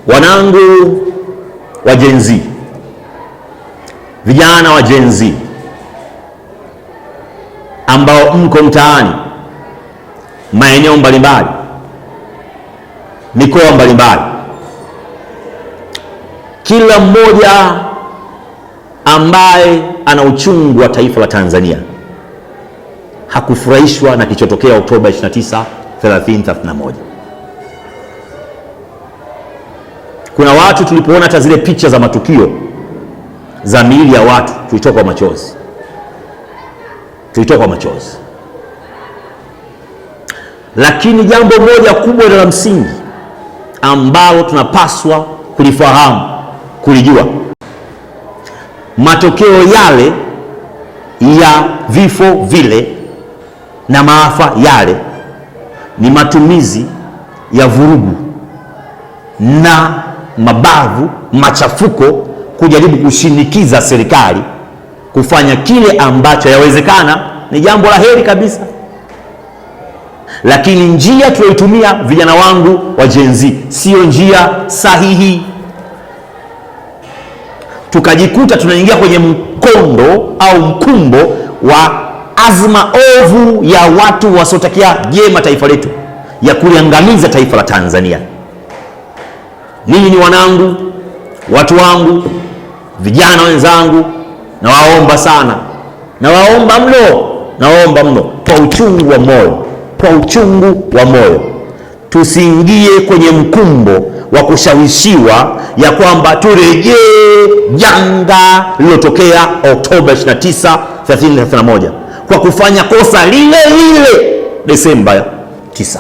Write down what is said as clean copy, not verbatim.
Wanangu wa Gen Z, vijana wa Gen Z ambao mko mtaani, maeneo mbalimbali, mikoa mbalimbali, kila mmoja ambaye ana uchungu wa taifa la Tanzania hakufurahishwa na kilichotokea Oktoba 29, 31. Kuna watu tulipoona hata zile picha za matukio za miili ya watu tulitoka kwa machozi. Lakini jambo moja kubwa la msingi ambalo tunapaswa kulifahamu, kulijua, matokeo yale ya vifo vile na maafa yale ni matumizi ya vurugu na mabavu, machafuko, kujaribu kushinikiza serikali kufanya kile ambacho yawezekana ni jambo la heri kabisa, lakini njia tuliyoitumia vijana wangu wa Gen Z sio njia sahihi. Tukajikuta tunaingia kwenye mkondo au mkumbo wa azma ovu ya watu wasiotakia jema taifa letu, ya kuliangamiza taifa la Tanzania. Ninyi ni wanangu, watu wangu, vijana wenzangu, nawaomba sana, nawaomba mno kwa uchungu wa moyo, tusiingie kwenye mkumbo wa kushawishiwa ya kwamba turejee janga lililotokea Oktoba 29, 31 kwa kufanya kosa lile lile Desemba 9.